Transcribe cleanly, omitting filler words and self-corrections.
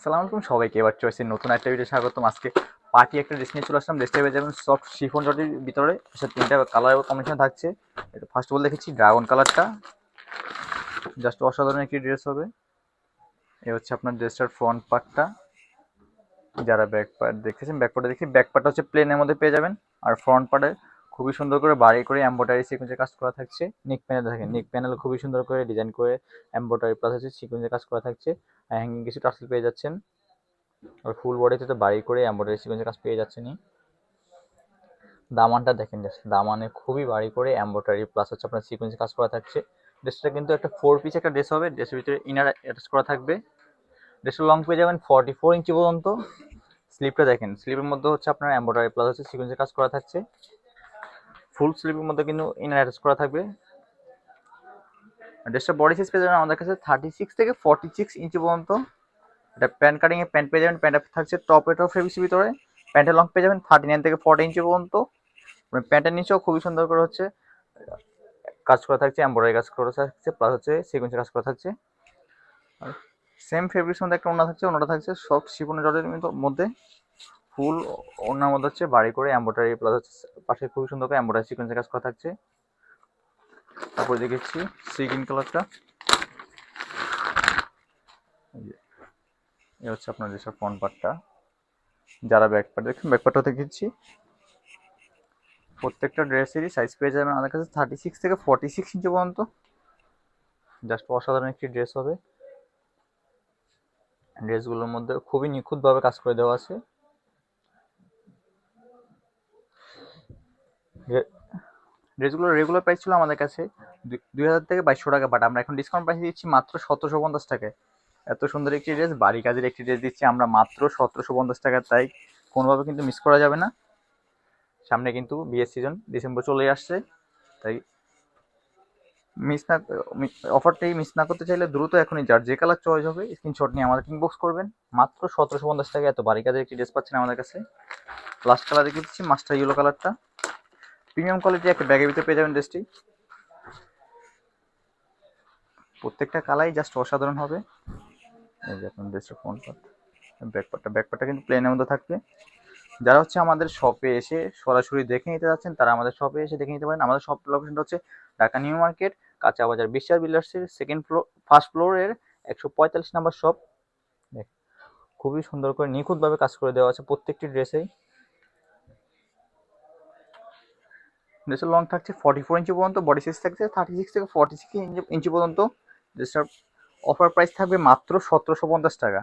আসসালামু আলাইকুম সবাইকে। এবার চয়েসের নতুন একটা ভিডিও স্বাগতম। আজকে পার্টি একটা ড্রেস নিয়ে চলে আসলাম। ড্রেসটা পেয়ে যাবেন সফট শিফন জটির ভিতরে। তিনটা কালার কম্বিনেশন থাকছে। এটা ফার্স্ট অফ অল দেখেছি ড্রাগন কালারটা, জাস্ট অসাধারণ একটি ড্রেস হবে। এ হচ্ছে আপনার ড্রেসটার ফ্রন্ট পার্টটা। যারা ব্যাক পার্ট দেখতেছেন, ব্যাক পার্টে দেখি ব্যাক পার্টটা হচ্ছে প্লেনের মধ্যে পেয়ে যাবেন। আর ফ্রন্ট পার্টে খুবই সুন্দর করে বাড়ি করে এমব্রয়ডারি সিকোয়েন্সের কাজ করা থাকছে। নেক প্যানেল দেখেন, নেক প্যানেল খুবই সুন্দর করে ডিজাইন করে এমব্রয়ডারি প্লাস হচ্ছে সিকোয়েন্সের কাজ করা থাকছে। আর হ্যাঙ্গিং কিছু টার্সেল পেয়ে যাচ্ছেন। আর ফুল বডিতে তো বাড়ি করে এমব্রয়ডারি সিকোয়েন্সের কাজ পেয়ে যাচ্ছেন। দামানটা দেখেন, জাস্ট দামানে খুবই বাড়ি করে এমব্রয়ডারি প্লাস হচ্ছে আপনার সিকোয়েন্স কাজ করা থাকছে। ড্রেসটা কিন্তু একটা 4 পিস একটা ড্রেস হবে। ড্রেসের ভিতরে ইনার অ্যাটাচ করা থাকবে। ড্রেসের লং পেয়ে যাবেন 44 ইঞ্চি পর্যন্ত। স্লিপটা দেখেন, স্লিপের মধ্যে হচ্ছে আপনার এমব্রয়ডারি প্লাস হচ্ছে সিকোয়েন্সের কাজ করা থাকছে। ফুল স্লিপের মধ্যে কিন্তু ইনার অ্যাটাচ করা থাকবে। ড্রেসটা বডি সাইজ পেয়ে যাবেন আমাদের কাছে 36 থেকে 46 ইঞ্চি পর্যন্ত। এটা প্যান্ট কাটিং এ প্যান্ট পেয়ে যাবেন। প্যান্টটা থাকছে টপ এটাও ফেব্রিক্সের ভিতরে। প্যান্টের লং পেয়ে যাবেন 39 থেকে 40 ইঞ্চি পর্যন্ত। প্যান্টের নিচেও খুবই সুন্দর করে হচ্ছে কাজ করা থাকছে, এমব্রয়ডারি কাজ করা থাকছে প্লাস হচ্ছে সিকোয়েন্সের কাজ করা থাকছে। আর সেম ফেব্রিক্স মধ্যে একটা ওড়না থাকছে। ওড়নাটা থাকছে সফট শিফনের জলের মধ্যে। ফুল ওড়নার মধ্যে হচ্ছে বাড়ি করে এমব্রয়ডারি প্লাস হচ্ছে পাশে খুবই সুন্দর করে এমব্রয়ডারি সিকোয়েন্সের কাজ করা থাকছে। তারপরে দেখেছি সি গ্রিন কালারটা। এ হচ্ছে আপনার যেসব ফ্রন্ট পার্টটা। যারা ব্যাক পার্ট দেখেন, ব্যাক পার্টটা দেখেছি। প্রত্যেকটা ড্রেসেরই সাইজ পেয়ে যাবেন আমাদের কাছে 36 থেকে 46 ইঞ্চি পর্যন্ত। জাস্ট অসাধারণ একটি ড্রেস হবে। ড্রেসগুলোর মধ্যে খুবই নিখুঁতভাবে কাজ করে দেওয়া আছে। ড্রেসগুলোর রেগুলার প্রাইস ছিল আমাদের কাছে 2000 থেকে 2200 টাকা, বাট আমরা এখন ডিসকাউন্ট প্রাইস দিচ্ছি মাত্র 1750 টাকায়। এত সুন্দর একটি ড্রেস, বাড়ি কাজের একটি ড্রেস দিচ্ছি আমরা মাত্র 1750 টাকা। তাই কোনোভাবে কিন্তু মিস করা যাবে না। সামনে কিন্তু বিয়ের সিজন, ডিসেম্বর চলে আসছে। তাই মিস না অফারটাই মিস না করতে চাইলে দ্রুত এখনই যার যে কালার চয়েস হবে স্ক্রিনশট নিয়ে আমাদের ইনবক্স করবেন। মাত্র 1750 টাকা এত বাড়ি কাজের একটি ড্রেস পাচ্ছেন আমাদের কাছে। লাস্ট কালার দেখে দিচ্ছি মাস্টার ইয়েলো কালারটা। প্রিমিয়াম কোয়ালিটি একটা ব্যাগের ভিতরে পেয়ে যাবেন ড্রেসটি। প্রত্যেকটা কালাই জাস্ট অসাধারণ হবে। এই যে আপনার ড্রেসের ফ্রন্ট পার্ট, ব্যাক পার্টটা কিন্তু প্লেনের মধ্যে থাকবে। যারা হচ্ছে আমাদের শপে এসে সরাসরি দেখে নিতে যাচ্ছেন তারা আমাদের শপে এসে দেখে নিতে পারেন। আমাদের শপ লোকেশনটা হচ্ছে ঢাকা নিউ মার্কেট, কাঁচা বাজার, বিশ্বাস বিল্ডার্সের ফার্স্ট ফ্লোরের 145 নাম্বার শপ। খুবই সুন্দর করে নিখুঁতভাবে কাজ করে দেওয়া আছে প্রত্যেকটি ড্রেসেই। ড্রেসের লং থাকছে 44 ইঞ্চি পর্যন্ত, বডি সাইজ থাকছে 36 থেকে 46 ইঞ্চি পর্যন্ত। ড্রেসটার অফার প্রাইস থাকবে মাত্র 1750 টাকা।